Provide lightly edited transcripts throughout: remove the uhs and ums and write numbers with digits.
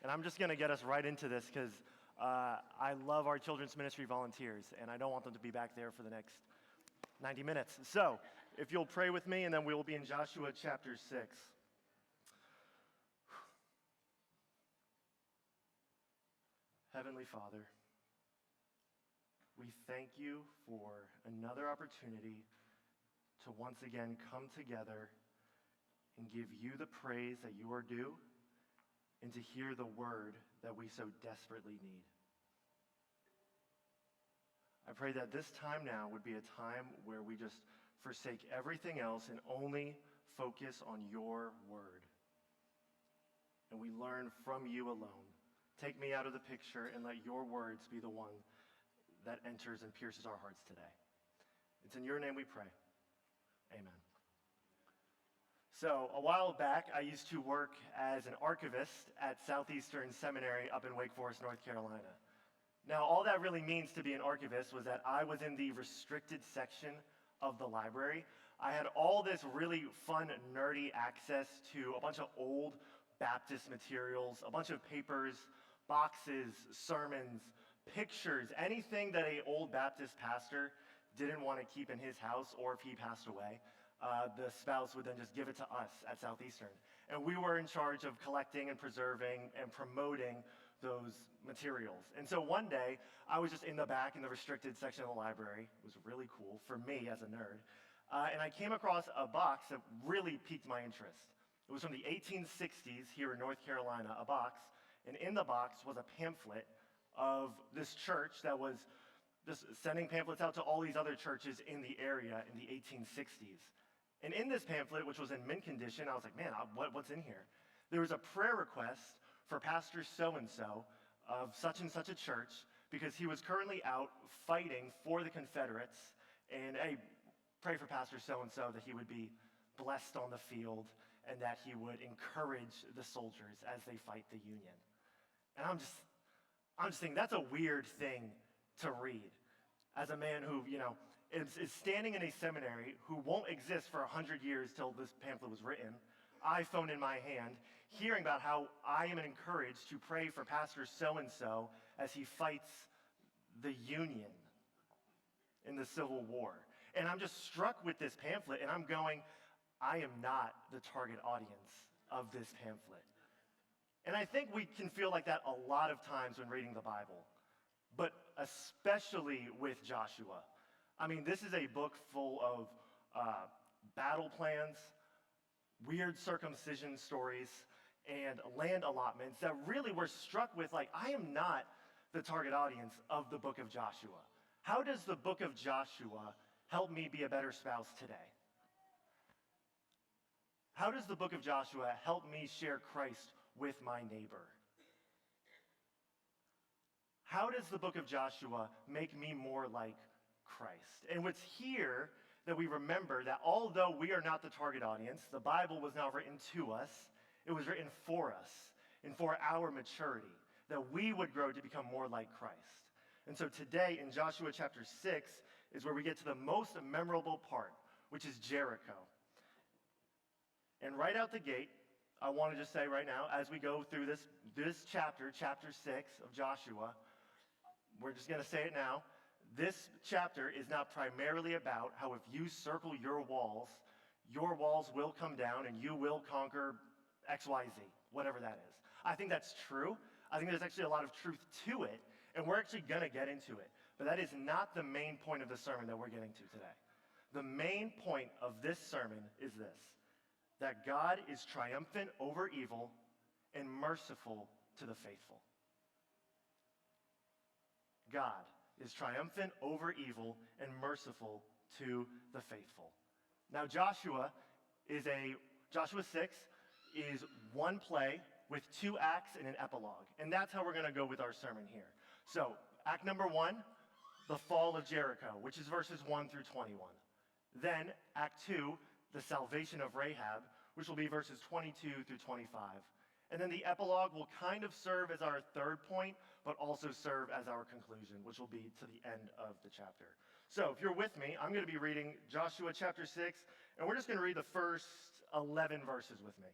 And I'm just going to get us right into this because I love our children's ministry volunteers, and I don't want them to be back there for the next 90 minutes. So if you'll pray with me, and then we will be in Joshua chapter 6. Heavenly Father, we thank you for another opportunity to once again come together and give you the praise that you are due, and to hear the word that we so desperately need. I pray that this time now would be a time where we just forsake everything else and only focus on your word. And we learn from you alone. Take me out of the picture and let your words be the one that enters and pierces our hearts today. It's in your name we pray. Amen. So a while back, I used to work as an archivist at Southeastern Seminary up in Wake Forest, North Carolina. Now, all that really means to be an archivist was that I was in the restricted section of the library. I had all this really fun, nerdy access to a bunch of old Baptist materials, a bunch of papers, boxes, sermons, pictures, anything that an old Baptist pastor didn't want to keep in his house, or if he passed away, the spouse would then just give it to us at Southeastern. And we were in charge of collecting and preserving and promoting those materials. And so one day, I was just in the back in the restricted section of the library. It was really cool for me as a nerd. And I came across a box that really piqued my interest. It was from the 1860s here in North Carolina, a box. And in the box was a pamphlet of this church that was just sending pamphlets out to all these other churches in the area in the 1860s. And in this pamphlet, which was in mint condition, I was like, man, what's in here? There was a prayer request for Pastor so-and-so of such and such a church because he was currently out fighting for the Confederates. And hey, pray for Pastor so-and-so that he would be blessed on the field and that he would encourage the soldiers as they fight the Union. And I'm just thinking, that's a weird thing to read. As a man who, is standing in a seminary who won't exist for 100 years till this pamphlet was written, iPhone in my hand, hearing about how I am encouraged to pray for Pastor so-and-so as he fights the Union in the Civil War. And I'm just struck with this pamphlet, and I'm going, I am not the target audience of this pamphlet. And I think we can feel like that a lot of times when reading the Bible, but especially with Joshua. I mean, this is a book full of battle plans, weird circumcision stories, and land allotments that really were struck with, like, I am not the target audience of the book of Joshua. How does the book of Joshua help me be a better spouse today? How does the book of Joshua help me share Christ with my neighbor? How does the book of Joshua make me more like Christ? And what's here that we remember that although we are not the target audience, the Bible was not written to us, it was written for us and for our maturity, that we would grow to become more like Christ. And so today in Joshua chapter 6 is where we get to the most memorable part, which is Jericho. And right out the gate, I want to just say right now, as we go through this chapter 6 of Joshua, we're just going to say it now. This chapter is not primarily about how if you circle your walls will come down and you will conquer XYZ, whatever that is. I think that's true. I think there's actually a lot of truth to it, and we're actually going to get into it. But that is not the main point of the sermon that we're getting to today. The main point of this sermon is this, that God is triumphant over evil and merciful to the faithful. God is triumphant over evil and merciful to the faithful. Now, Joshua 6 is one play with 2 acts and an epilogue. And that's how we're going to go with our sermon here. So, act number 1, the fall of Jericho, which is verses 1 through 21. Then, act 2, the salvation of Rahab, which will be verses 22 through 25. And then the epilogue will kind of serve as our third point, but also serve as our conclusion, which will be to the end of the chapter. So if you're with me, I'm going to be reading Joshua chapter 6, and we're just going to read the first 11 verses with me.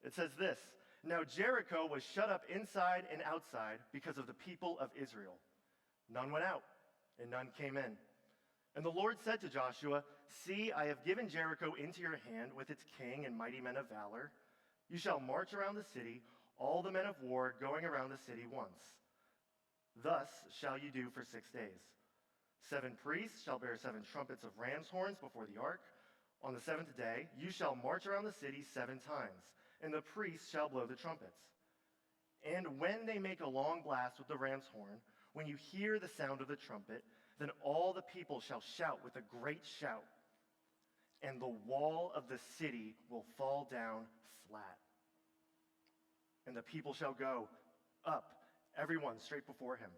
It says this, Now Jericho was shut up inside and outside because of the people of Israel. None went out, and none came in. And the Lord said to Joshua, "See, I have given Jericho into your hand with its king and mighty men of valor. You shall march around the city, all the men of war going around the city once. Thus shall you do for 6 days. 7 priests shall bear 7 trumpets of ram's horns before the ark. On the 7th day you shall march around the city 7 times, and the priests shall blow the trumpets. And when they make a long blast with the ram's horn, when you hear the sound of the trumpet, then all the people shall shout with a great shout, and the wall of the city will fall down flat. And the people shall go up, everyone straight before him."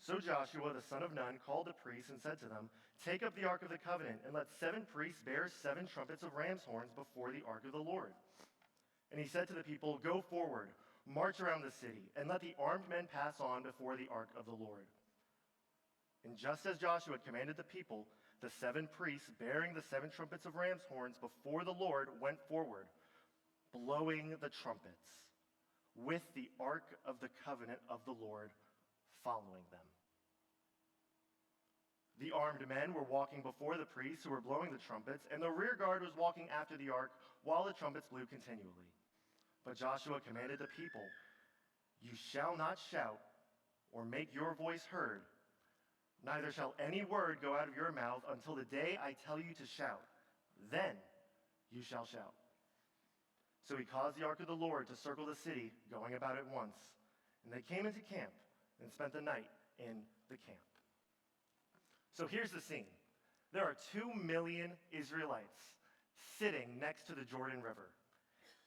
So Joshua the son of Nun called the priests and said to them, "Take up the ark of the covenant, and let 7 priests bear 7 trumpets of ram's horns before the ark of the Lord." And he said to the people, "Go forward, march around the city, and let the armed men pass on before the ark of the Lord." And just as Joshua had commanded the people, the 7 priests bearing the 7 trumpets of ram's horns before the Lord went forward, blowing the trumpets, with the ark of the covenant of the Lord following them. The armed men were walking before the priests who were blowing the trumpets, and the rear guard was walking after the ark while the trumpets blew continually. But Joshua commanded the people, "You shall not shout or make your voice heard, neither shall any word go out of your mouth until the day I tell you to shout. Then you shall shout." So he caused the ark of the Lord to circle the city, going about it once. And they came into camp and spent the night in the camp. So here's the scene. There are 2 million Israelites sitting next to the Jordan River.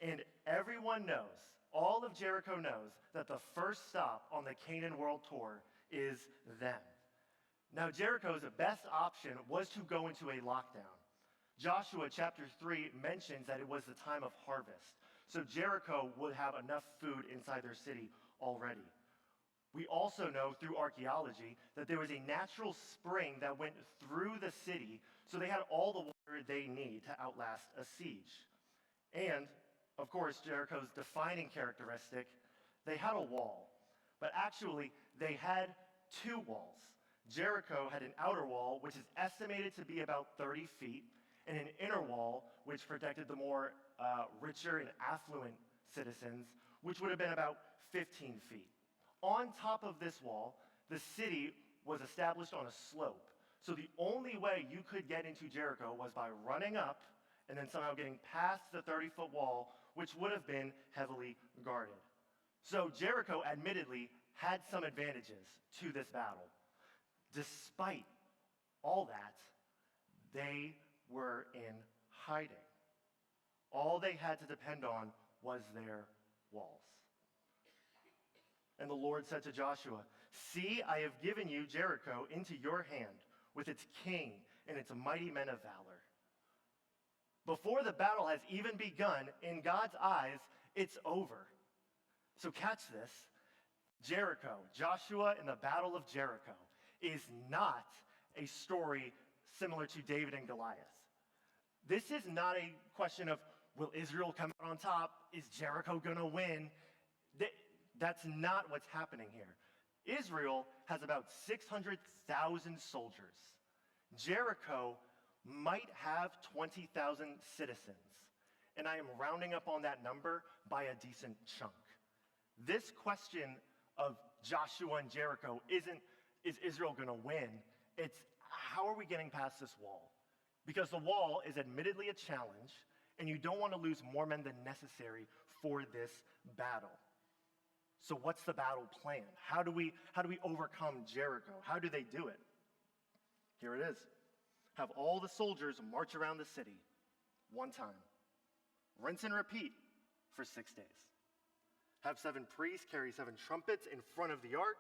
And everyone knows, all of Jericho knows, that the first stop on the Canaan World Tour is them. Now, Jericho's best option was to go into a lockdown. Joshua chapter 3 mentions that it was the time of harvest, so Jericho would have enough food inside their city already. We also know through archaeology that there was a natural spring that went through the city, so they had all the water they need to outlast a siege. And, of course, Jericho's defining characteristic, they had a wall, but actually they had 2 walls. Jericho had an outer wall, which is estimated to be about 30 feet, and an inner wall, which protected the more richer and affluent citizens, which would have been about 15 feet. On top of this wall, the city was established on a slope. So the only way you could get into Jericho was by running up and then somehow getting past the 30-foot wall, which would have been heavily guarded. So Jericho admittedly had some advantages to this battle. Despite all that, they were in hiding. All they had to depend on was their walls. And the Lord said to Joshua, "See, I have given you Jericho into your hand, with its king and its mighty men of valor." Before the battle has even begun, in God's eyes, it's over. So catch this. Jericho, Joshua in the Battle of Jericho, is not a story similar to David and Goliath. This is not a question of, will Israel come out on top? Is Jericho going to win? That's not what's happening here. Israel has about 600,000 soldiers. Jericho might have 20,000 citizens, and I am rounding up on that number by a decent chunk. This question of Joshua and Jericho isn't, is Israel going to win? It's, how are we getting past this wall? Because the wall is admittedly a challenge, and you don't want to lose more men than necessary for this battle. So what's the battle plan? How do we overcome Jericho? How do they do it? Here it is. Have all the soldiers march around the city one time. Rinse and repeat for 6 days. Have 7 priests carry 7 trumpets in front of the ark,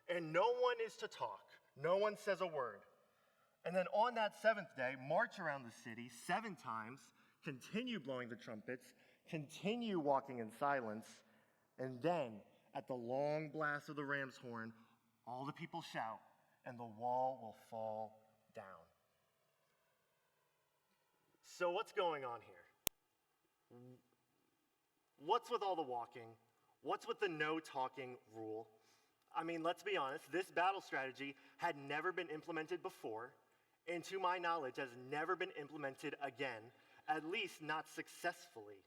and no one is to talk. No one says a word. And then on that 7th day, march around the city 7 times, continue blowing the trumpets, continue walking in silence, and then at the long blast of the ram's horn, all the people shout, and the wall will fall down. So what's going on here? What's with all the walking? What's with the no talking rule? I mean, let's be honest, this battle strategy had never been implemented before, and to my knowledge has never been implemented again, at least not successfully.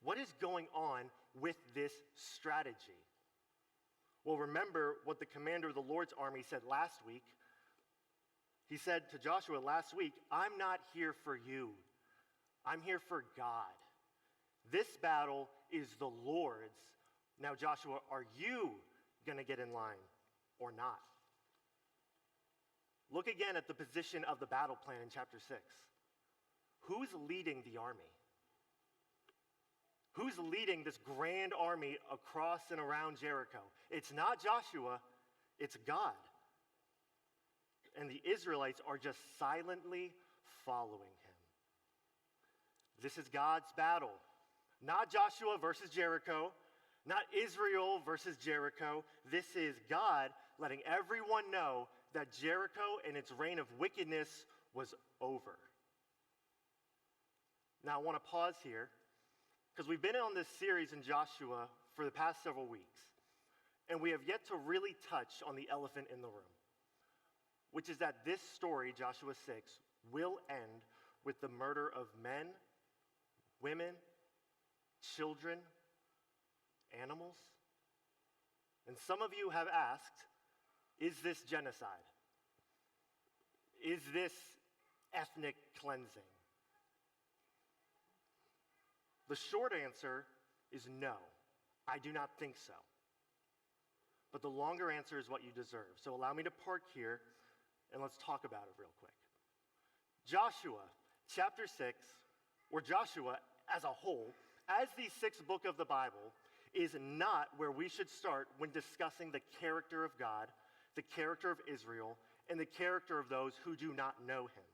What is going on with this strategy? Well, remember what the commander of the Lord's army said last week. He said to Joshua last week, I'm not here for you. I'm here for God. This battle is the Lord's. Now, Joshua, are you going to get in line or not? Look again at the position of the battle plan in chapter 6. Who's leading the army? Who's leading this grand army across and around Jericho? It's not Joshua, it's God. And the Israelites are just silently following him. This is God's battle. Not Joshua versus Jericho, not Israel versus Jericho. This is God letting everyone know that Jericho and its reign of wickedness was over. Now, I want to pause here because we've been on this series in Joshua for the past several weeks, and we have yet to really touch on the elephant in the room, which is that this story, Joshua 6, will end with the murder of men, women, children, animals. And some of you have asked, is this genocide? Is this ethnic cleansing? The short answer is no, I do not think so. But the longer answer is what you deserve. So allow me to park here and let's talk about it real quick. Joshua, chapter 6, or Joshua as a whole, as the sixth book of the Bible, is not where we should start when discussing the character of God, the character of Israel, and the character of those who do not know him.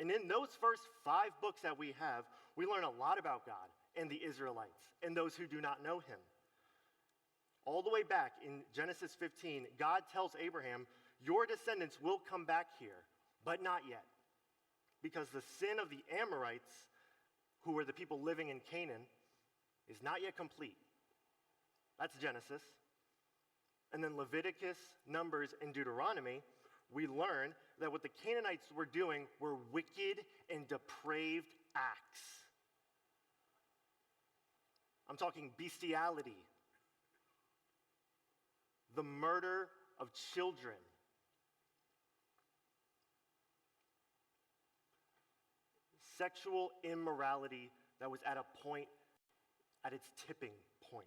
And in those first 5 books that we have, we learn a lot about God and the Israelites and those who do not know him. All the way back in Genesis 15, God tells Abraham, your descendants will come back here, but not yet, because the sin of the Amorites, who were the people living in Canaan, is not yet complete. That's Genesis. And then Leviticus, Numbers, and Deuteronomy, we learn that what the Canaanites were doing were wicked and depraved acts. I'm talking bestiality, the murder of children, sexual immorality that was at its tipping point.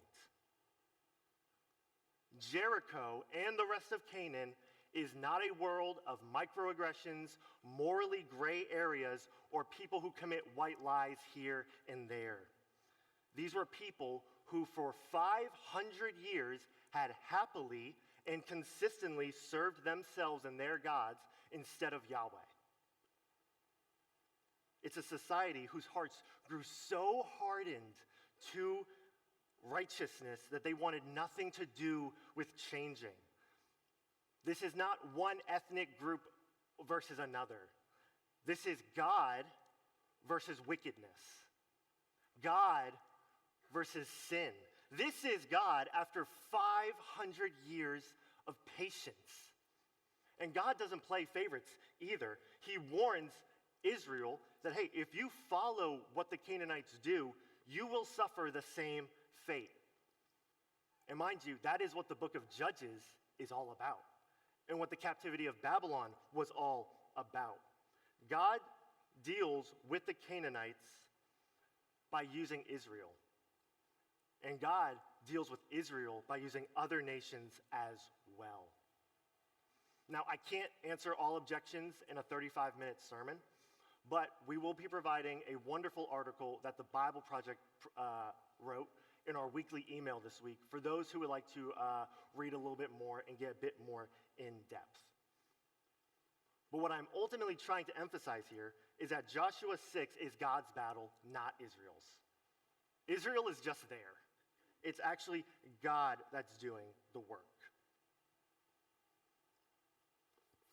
Jericho and the rest of Canaan is not a world of microaggressions, morally gray areas, or people who commit white lies here and there. These were people who for 500 years had happily and consistently served themselves and their gods instead of Yahweh. It's a society whose hearts grew so hardened to righteousness that they wanted nothing to do with changing. This is not one ethnic group versus another. This is God versus wickedness. God versus sin. This is God after 500 years of patience. And God doesn't play favorites either. He warns Israel that, hey, if you follow what the Canaanites do, you will suffer the same fate. And mind you, that is what the book of Judges is all about, and what the captivity of Babylon was all about. God deals with the Canaanites by using Israel, and God deals with Israel by using other nations as well. Now, I can't answer all objections in a 35-minute sermon, but we will be providing a wonderful article that the Bible Project wrote in our weekly email this week for those who would like to read a little bit more and get a bit more in depth. But what I'm ultimately trying to emphasize here is that Joshua 6 is God's battle, not Israel's. Israel is just there. It's actually God that's doing the work.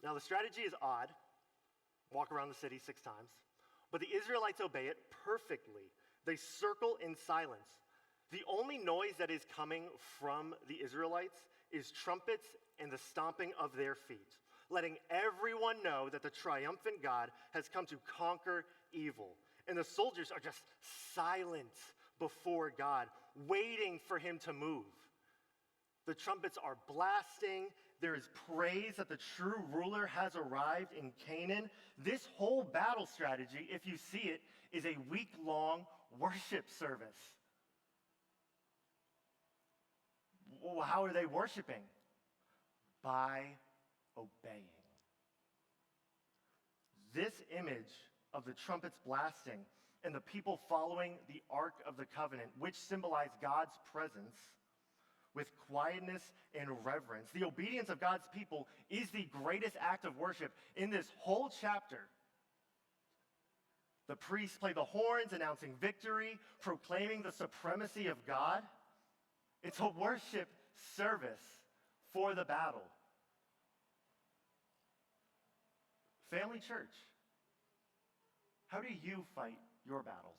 Now, the strategy is odd. Walk around the city 6 times. But the Israelites obey it perfectly. They circle in silence. The only noise that is coming from the Israelites is trumpets and the stomping of their feet, letting everyone know that the triumphant God has come to conquer evil. And the soldiers are just silent before God, waiting for him to move. The trumpets are blasting. There is praise that the true ruler has arrived in Canaan. This whole battle strategy, if you see it, is a week-long worship service. Well, how are they worshiping? By obeying. This image of the trumpets blasting and the people following the Ark of the Covenant, which symbolize God's presence, with quietness and reverence. The obedience of God's people is the greatest act of worship in this whole chapter. The priests play the horns, announcing victory, proclaiming the supremacy of God. It's a worship service for the battle. Family Church, how do you fight your battles?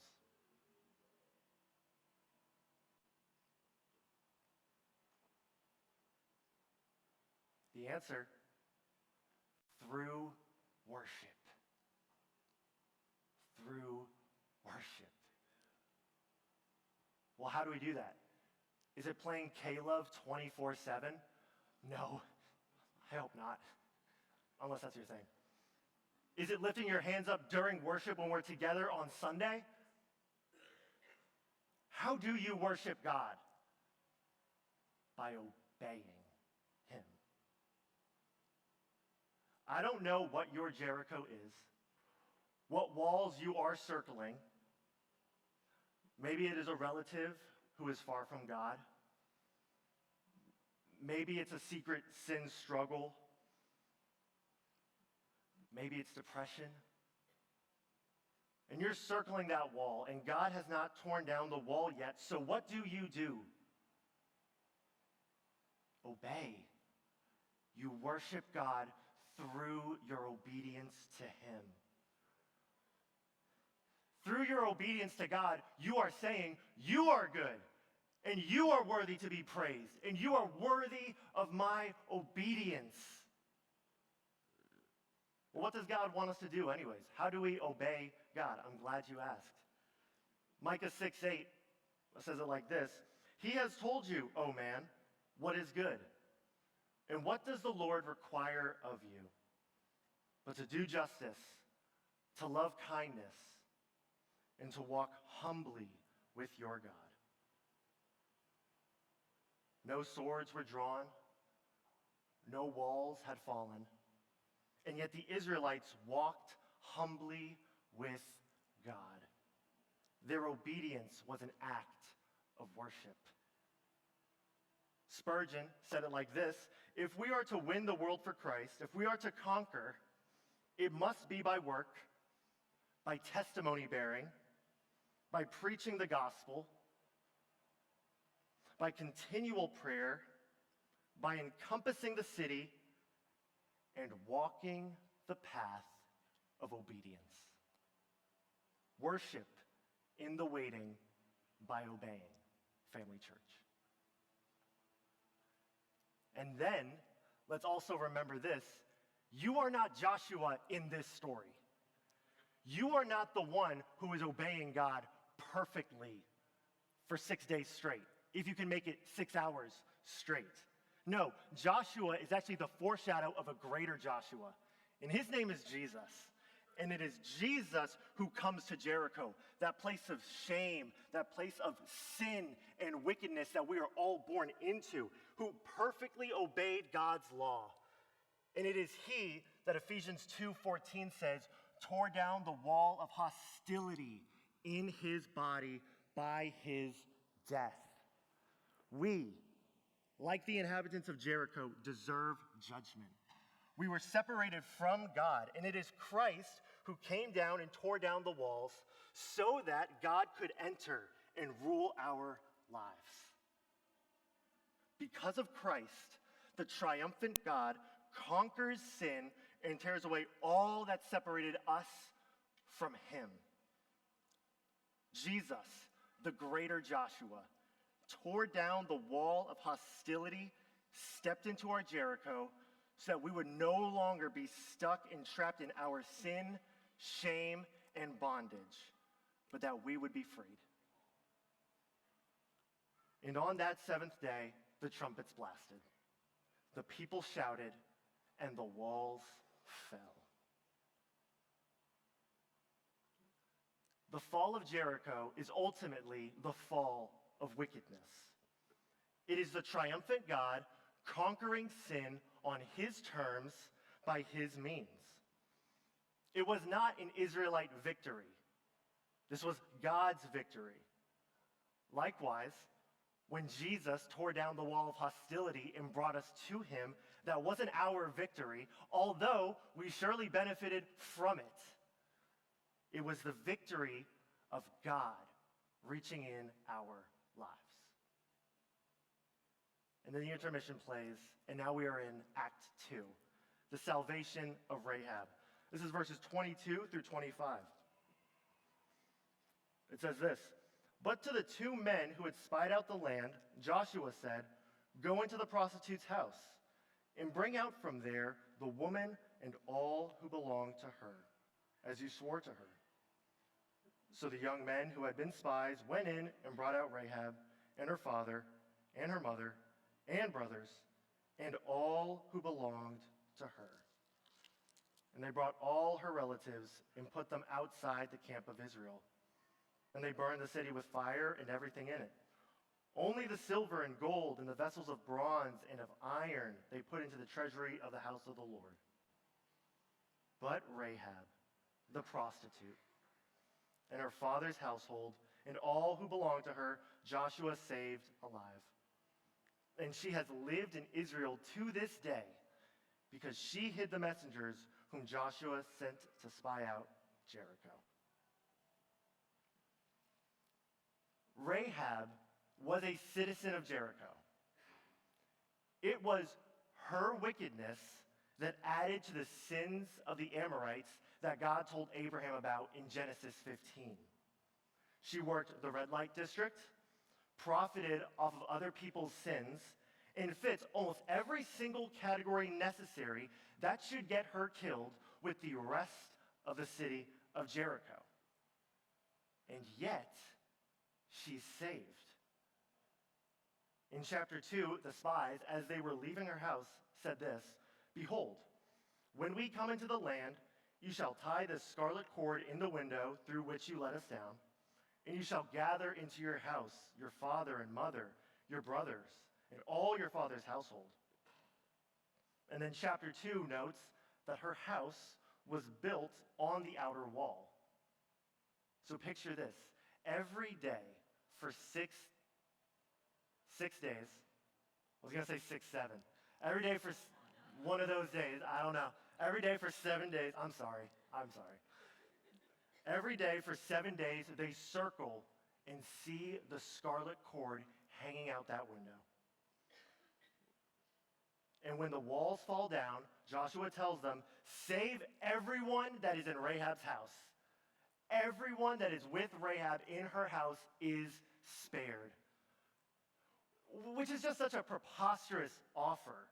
The answer, through worship. Through worship. Well, how do we do that? Is it playing K-Love 24/7? No, I hope not, unless that's your thing. Is it lifting your hands up during worship when we're together on Sunday? How do you worship God? By obeying him. I don't know what your Jericho is, what walls you are circling. Maybe it is a relative who is far from God. Maybe it's a secret sin struggle. Maybe it's depression. And you're circling that wall, and God has not torn down the wall yet. So what do? Obey. You worship God through your obedience to him. Through your obedience to God, you are saying, you are good, and you are worthy to be praised, and you are worthy of my obedience. Well, what does God want us to do anyways? How do we obey God? I'm glad you asked. Micah 6:8 says it like this: He has told you, O man, what is good. And what does the Lord require of you? But to do justice, to love kindness, and to walk humbly with your God. No swords were drawn, no walls had fallen, and yet the Israelites walked humbly with God. Their obedience was an act of worship. Spurgeon said it like this: if we are to win the world for Christ, if we are to conquer, it must be by work, by testimony bearing, by preaching the gospel, by continual prayer, by encompassing the city, and walking the path of obedience. Worship in the waiting by obeying, Family Church. And then, let's also remember this: you are not Joshua in this story. You are not the one who is obeying God perfectly for 6 days straight, if you can make it 6 hours straight. No, Joshua is actually the foreshadow of a greater Joshua, and his name is Jesus. And it is Jesus who comes to Jericho, that place of shame, that place of sin and wickedness that we are all born into, who perfectly obeyed God's law. And it is he that Ephesians 2:14 says, tore down the wall of hostility in his body by his death. We, like the inhabitants of Jericho, deserve judgment. We were separated from God, and it is Christ who came down and tore down the walls so that God could enter and rule our lives. Because of Christ, the triumphant God conquers sin and tears away all that separated us from him. Jesus, the greater Joshua, tore down the wall of hostility, stepped into our Jericho, so that we would no longer be stuck and trapped in our sin, shame, and bondage, but that we would be freed. And on that seventh day, the trumpets blasted. The people shouted, and the walls fell. The fall of Jericho is ultimately the fall of wickedness. It is the triumphant God conquering sin on his terms by his means. It was not an Israelite victory. This was God's victory. Likewise, when Jesus tore down the wall of hostility and brought us to him, that wasn't our victory, although we surely benefited from it. It was the victory of God reaching in our lives. And then the intermission plays, and now we are in Act 2, the salvation of Rahab. This is verses 22 through 25. It says this, "But to the two men who had spied out the land, Joshua said, 'Go into the prostitute's house, and bring out from there the woman and all who belong to her, as you swore to her.' So the young men who had been spies went in and brought out Rahab and her father and her mother and brothers and all who belonged to her. And they brought all her relatives and put them outside the camp of Israel. And they burned the city with fire and everything in it. Only the silver and gold and the vessels of bronze and of iron they put into the treasury of the house of the Lord. But Rahab, the prostitute, and her father's household, and all who belonged to her, Joshua saved alive. And she has lived in Israel to this day, because she hid the messengers whom Joshua sent to spy out Jericho." Rahab was a citizen of Jericho. It was her wickedness that added to the sins of the Amorites that God told Abraham about in Genesis 15. She worked the red light district, profited off of other people's sins, and fits almost every single category necessary that should get her killed with the rest of the city of Jericho. And yet, she's saved. In chapter 2, the spies, as they were leaving her house, said this, "Behold, when we come into the land, you shall tie this scarlet cord in the window through which you let us down, and you shall gather into your house your father and mother, your brothers, and all your father's household." And then chapter 2 notes that her house was built on the outer wall. So picture this. Every day for six days, I was going to say 6, 7. Every day for one of those days, I don't know. Every day for 7 days, I'm sorry. Every day for 7 days, they circle and see the scarlet cord hanging out that window. And when the walls fall down, Joshua tells them, "Save everyone that is in Rahab's house." Everyone that is with Rahab in her house is spared. Which is just such a preposterous offer.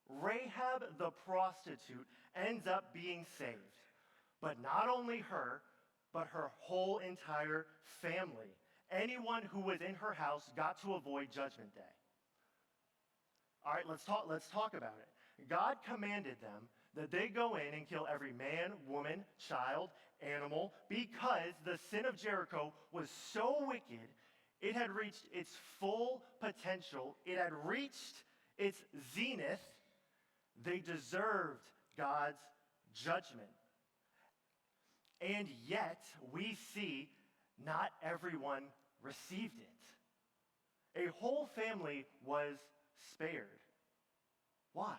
Rahab the prostitute ends up being saved. But not only her, but her whole entire family. Anyone who was in her house got to avoid Judgment Day. All right, let's talk about it. God commanded them that they go in and kill every man, woman, child, animal, because the sin of Jericho was so wicked, it had reached its full potential. It had reached its zenith. They deserved God's judgment. And yet, we see not everyone received it. A whole family was spared. Why?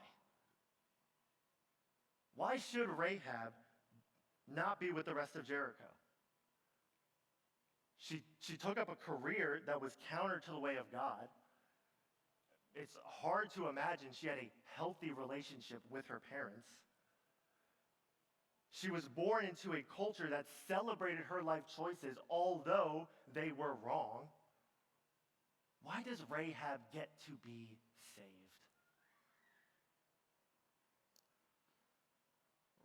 Why should Rahab not be with the rest of Jericho? She took up a career that was counter to the way of God. It's hard to imagine she had a healthy relationship with her parents. She was born into a culture that celebrated her life choices, although they were wrong. Why does Rahab get to be saved?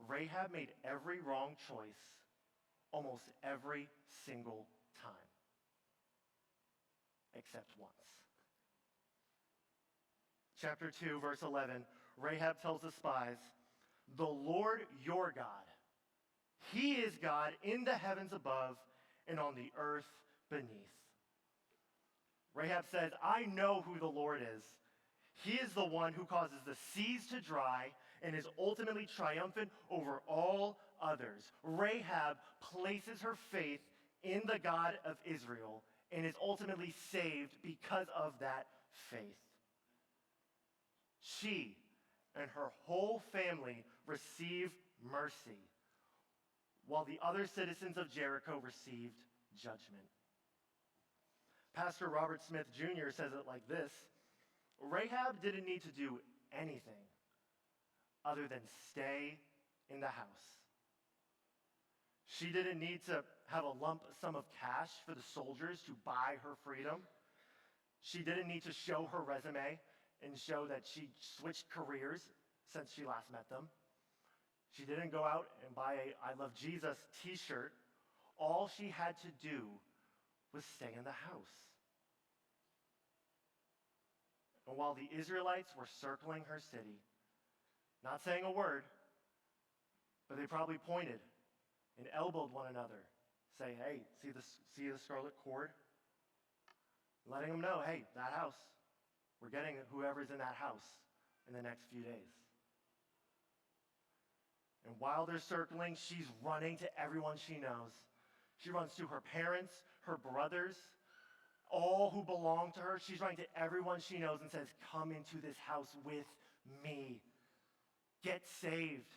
Rahab made every wrong choice almost every single time, except once. Chapter 2, verse 11, Rahab tells the spies, "The Lord your God, he is God in the heavens above and on the earth beneath." Rahab says, "I know who the Lord is. He is the one who causes the seas to dry and is ultimately triumphant over all others." Rahab places her faith in the God of Israel and is ultimately saved because of that faith. She and her whole family receive mercy, while the other citizens of Jericho received judgment. Pastor Robert Smith Jr. says it like this: Rahab didn't need to do anything other than stay in the house. She didn't need to have a lump sum of cash for the soldiers to buy her freedom. She didn't need to show her resume and show that she switched careers since she last met them. She didn't go out and buy a "I Love Jesus" t-shirt. All she had to do was stay in the house. And while the Israelites were circling her city, not saying a word, but they probably pointed and elbowed one another, saying, "Hey, see the scarlet cord?" Letting them know, hey, that house, we're getting whoever's in that house in the next few days. And while they're circling, she's running to everyone she knows. She runs to her parents, her brothers, all who belong to her. She's running to everyone she knows and says, "Come into this house with me. Get saved.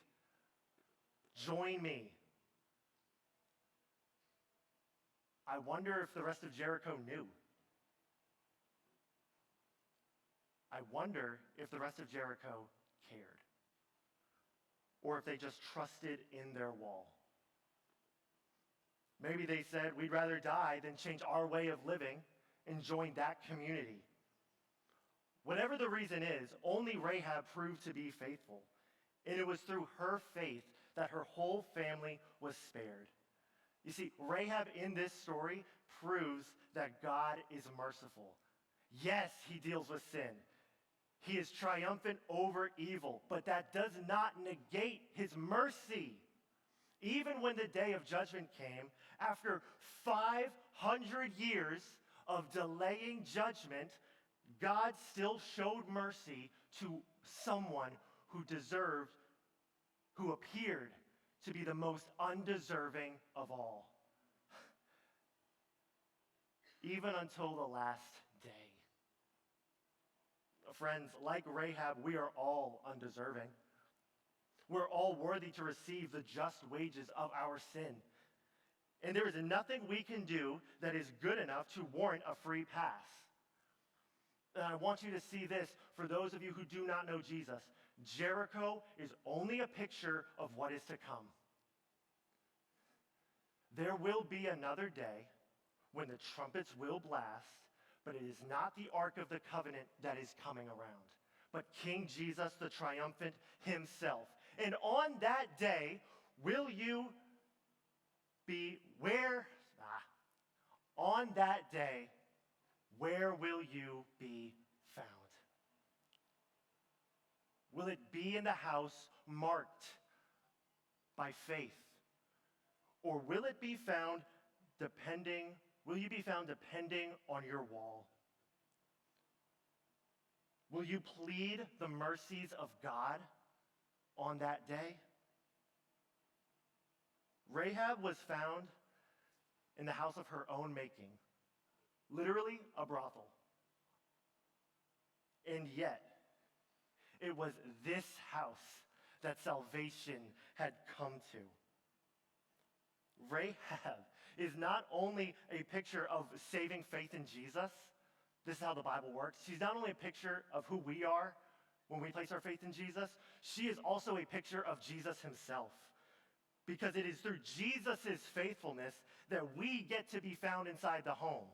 Join me." I wonder if the rest of Jericho knew. I wonder if the rest of Jericho cared, or if they just trusted in their wall. Maybe they said, "We'd rather die than change our way of living and join that community." Whatever the reason is, only Rahab proved to be faithful, and it was through her faith that her whole family was spared. You see, Rahab in this story proves that God is merciful. Yes, he deals with sin. He is triumphant over evil, but that does not negate his mercy. Even when the day of judgment came, after 500 years of delaying judgment, God still showed mercy to someone who appeared to be the most undeserving of all. Even until the last day. Friends, like Rahab, we are all undeserving. We're all worthy to receive the just wages of our sin. And there is nothing we can do that is good enough to warrant a free pass. And I want you to see this for those of you who do not know Jesus. Jericho is only a picture of what is to come. There will be another day when the trumpets will blast, but it is not the Ark of the Covenant that is coming around, but King Jesus the triumphant himself. And on that day, will you be where? On that day, where will you be found? Will it be in the house marked by faith? Or will it be found will you be found depending on your wall? Will you plead the mercies of God on that day? Rahab was found in the house of her own making, literally a brothel. And yet, it was this house that salvation had come to. Rahab is not only a picture of saving faith in Jesus. This is how the Bible works. She's not only a picture of who we are when we place our faith in Jesus, she is also a picture of Jesus himself. because it is through Jesus' faithfulness that we get to be found inside the home.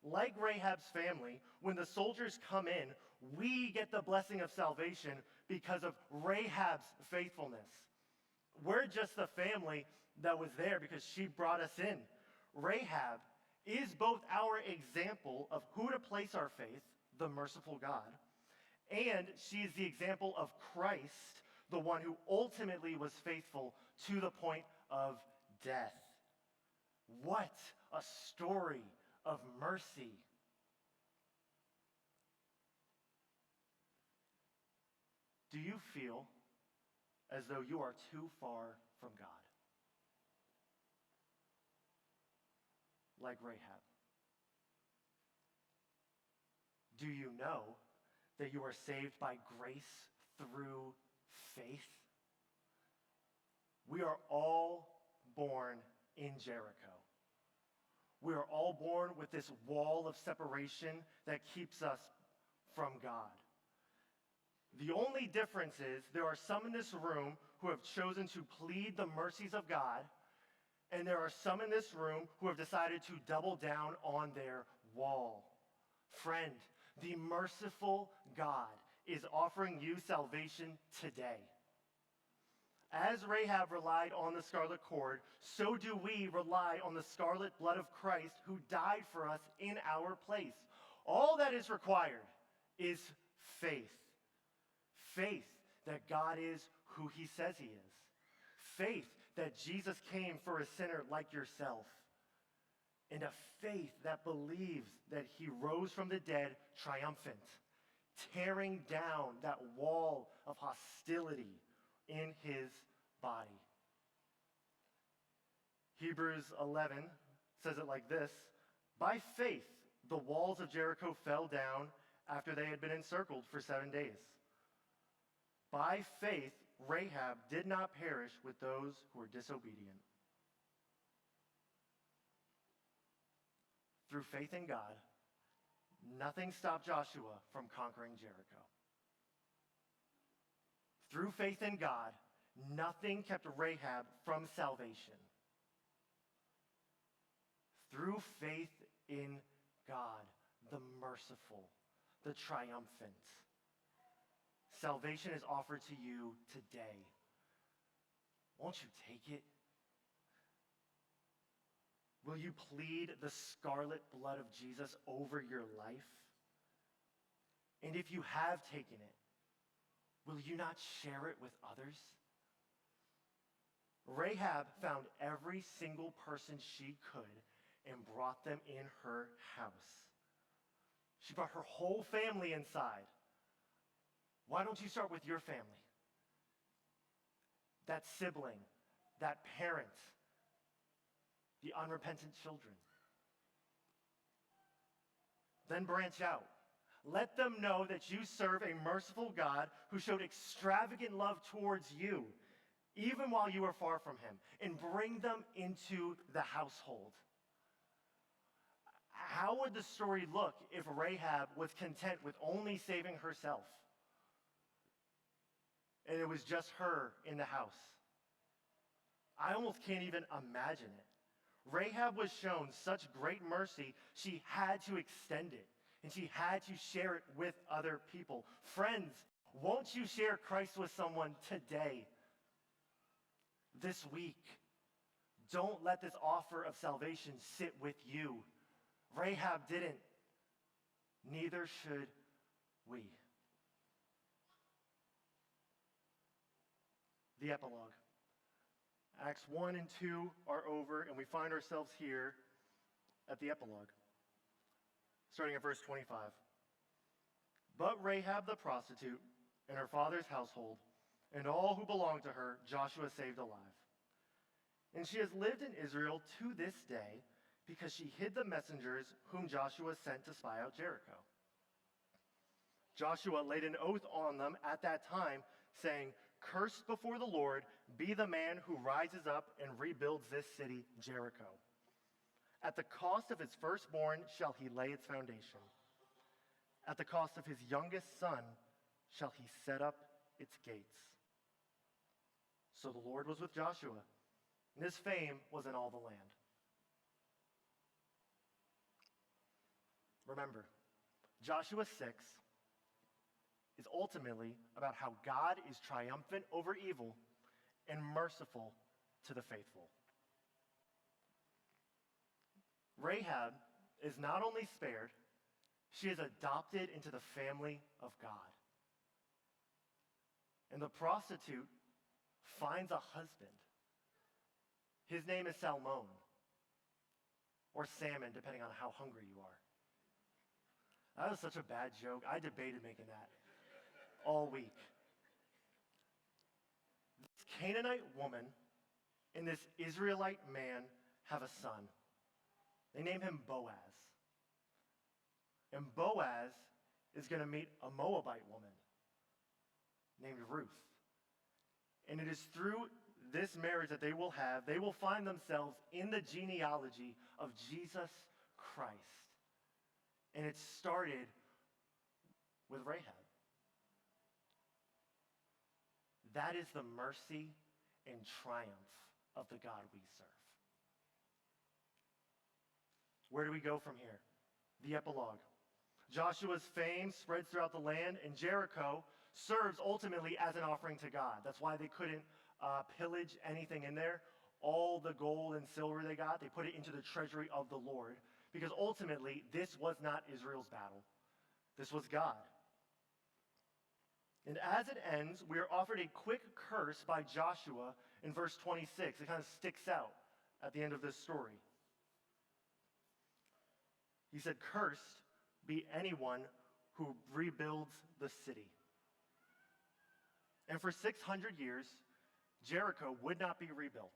Like Rahab's family, when the soldiers come in, we get the blessing of salvation because of Rahab's faithfulness. We're just the family that was there because she brought us in. Rahab is both our example of who to place our faith, the merciful God, and she is the example of Christ, the one who ultimately was faithful to the point of death. What a story of mercy. Do you feel as though you are too far from God? Like Rahab. Do you know that you are saved by grace through faith? We are all born in Jericho. We are all born with this wall of separation that keeps us from God. The only difference is there are some in this room who have chosen to plead the mercies of God, and there are some in this room who have decided to double down on their wall. Friend, the merciful God is offering you salvation today. As Rahab relied on the scarlet cord, so do we rely on the scarlet blood of Christ who died for us in our place. All that is required is faith. Faith that God is who he says he is. Faith that Jesus came for a sinner like yourself. And a faith that believes that he rose from the dead triumphant, tearing down that wall of hostility in his body. Hebrews 11 says it like this: by faith, the walls of Jericho fell down after they had been encircled for 7 days. By faith, Rahab did not perish with those who were disobedient. Through faith in God, nothing stopped Joshua from conquering Jericho. Through faith in God, nothing kept Rahab from salvation. Through faith in God, the merciful, the triumphant, salvation is offered to you today. Won't you take it? Will you plead the scarlet blood of Jesus over your life? And if you have taken it, will you not share it with others? Rahab found every single person she could and brought them in her house. She brought her whole family inside. Why don't you start with your family? That sibling, that parent, the unrepentant children. Then branch out. Let them know that you serve a merciful God who showed extravagant love towards you, even while you were far from him, and bring them into the household. How would the story look if Rahab was content with only saving herself? And it was just her in the house. I almost can't even imagine it. Rahab was shown such great mercy, she had to extend it, and she had to share it with other people. Friends, won't you share Christ with someone today, this week? Don't let this offer of salvation sit with you. Rahab didn't. Neither should we. The epilogue. Acts 1 and 2 are over, and we find ourselves here at the epilogue, starting at verse 25. But Rahab the prostitute and her father's household and all who belonged to her, Joshua saved alive. And she has lived in Israel to this day because she hid the messengers whom Joshua sent to spy out Jericho. Joshua laid an oath on them at that time, saying, "Cursed before the Lord be the man who rises up and rebuilds this city, Jericho. At the cost of his firstborn shall he lay its foundation. At the cost of his youngest son shall he set up its gates." So the Lord was with Joshua, and his fame was in all the land. Remember, Joshua 6 is ultimately about how God is triumphant over evil and merciful to the faithful. Rahab is not only spared, she is adopted into the family of God. And the prostitute finds a husband. His name is Salmon, or Salmon, depending on how hungry you are. That was such a bad joke. I debated making that all week. This Canaanite woman and this Israelite man have a son. They name him Boaz. And Boaz is going to meet a Moabite woman named Ruth. And it is through this marriage that they will find themselves in the genealogy of Jesus Christ. And it started with Rahab. That is the mercy and triumph of the God we serve. Where do we go from here? The epilogue. Joshua's fame spreads throughout the land, and Jericho serves ultimately as an offering to God. That's why they couldn't pillage anything in there. All the gold and silver they got, they put it into the treasury of the Lord, because ultimately this was not Israel's battle. This was God. And as it ends, we are offered a quick curse by Joshua in verse 26. It kind of sticks out at the end of this story. He said, "Cursed be anyone who rebuilds the city." And for 600 years, Jericho would not be rebuilt.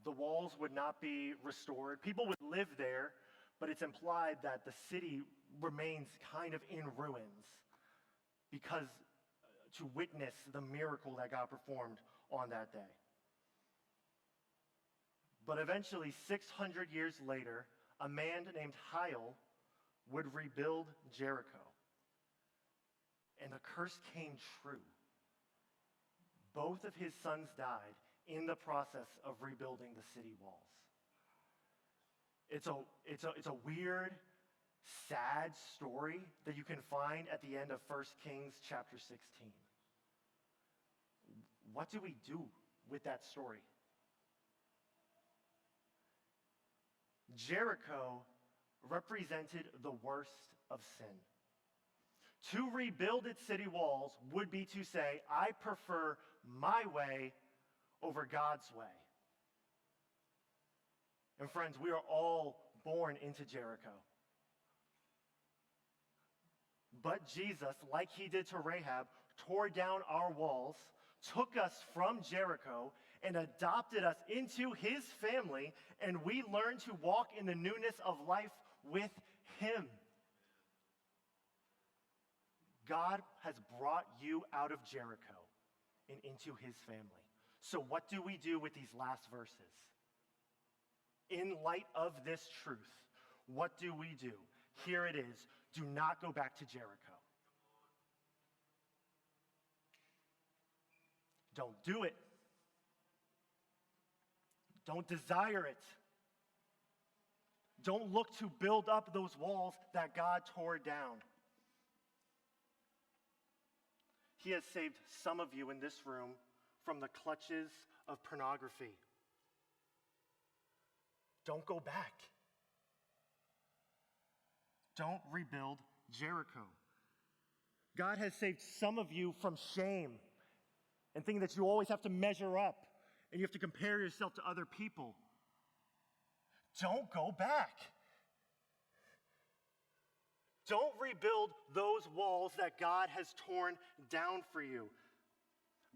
The walls would not be restored. People would live there, but it's implied that the city remains kind of in ruins because to witness the miracle that God performed on that day. But eventually, 600 years later, a man named Hiel would rebuild Jericho. And the curse came true. Both of his sons died in the process of rebuilding the city walls. It's a weird, sad story that you can find at the end of 1 Kings chapter 16. What do we do with that story? Jericho represented the worst of sin. To rebuild its city walls would be to say, I prefer my way over God's way. And friends, we are all born into Jericho. But Jesus, like he did to Rahab, tore down our walls, took us from Jericho, and adopted us into his family, and we learn to walk in the newness of life with him. God has brought you out of Jericho and into his family. So what do we do with these last verses? In light of this truth, what do we do? Here it is. Do not go back to Jericho. Don't do it. Don't desire it. Don't look to build up those walls that God tore down. He has saved some of you in this room from the clutches of pornography. Don't go back. Don't rebuild Jericho. God has saved some of you from shame and thinking that you always have to measure up and you have to compare yourself to other people. Don't go back. Don't rebuild those walls that God has torn down for you.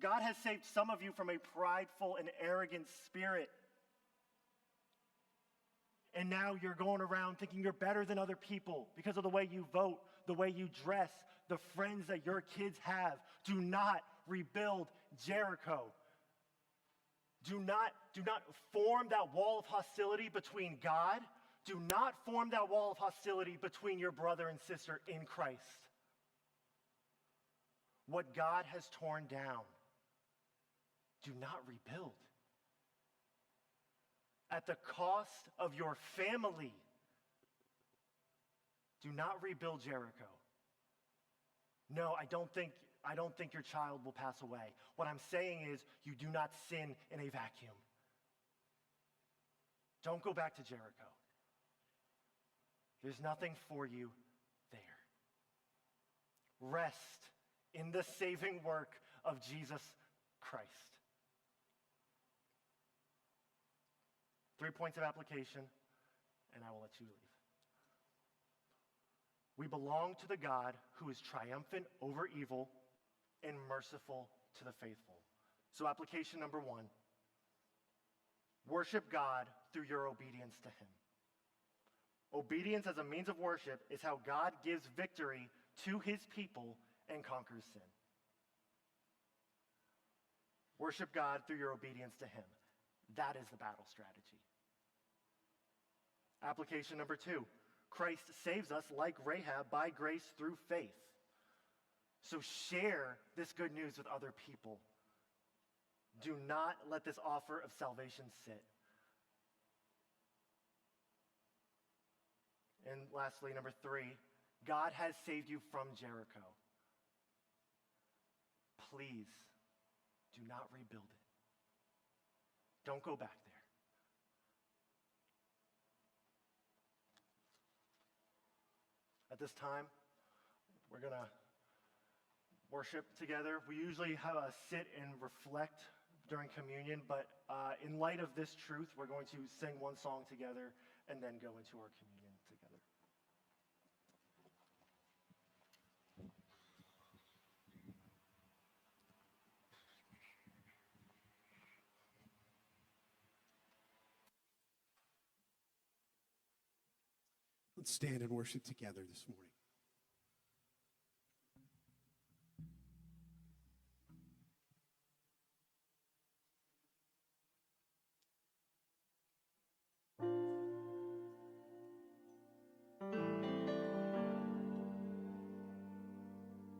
God has saved some of you from a prideful and arrogant spirit. And now you're going around thinking you're better than other people because of the way you vote, the way you dress, the friends that your kids have. Do not rebuild Jericho. Do not form that wall of hostility between God. Do not form that wall of hostility between your brother and sister in Christ. What God has torn down, do not rebuild. at the cost of your family. Do not rebuild Jericho. No, I don't think your child will pass away. What I'm saying is you do not sin in a vacuum. Don't go back to Jericho. There's nothing for you there. Rest in the saving work of Jesus Christ. 3 points of application, and I will let you leave. We belong to the God who is triumphant over evil and merciful to the faithful. So application number 1, worship God through your obedience to him. Obedience as a means of worship is how God gives victory to his people and conquers sin. Worship God through your obedience to him. That is the battle strategy. Application number 2, Christ saves us like Rahab by grace through faith. So share this good news with other people. Do not let this offer of salvation sit. And lastly, number 3, God has saved you from Jericho. Please do not rebuild it. Don't go back there. At this time, we're going to worship together. We usually have a sit and reflect during communion, but in light of this truth, we're going to sing one song together and then go into our communion together. Let's stand and worship together this morning.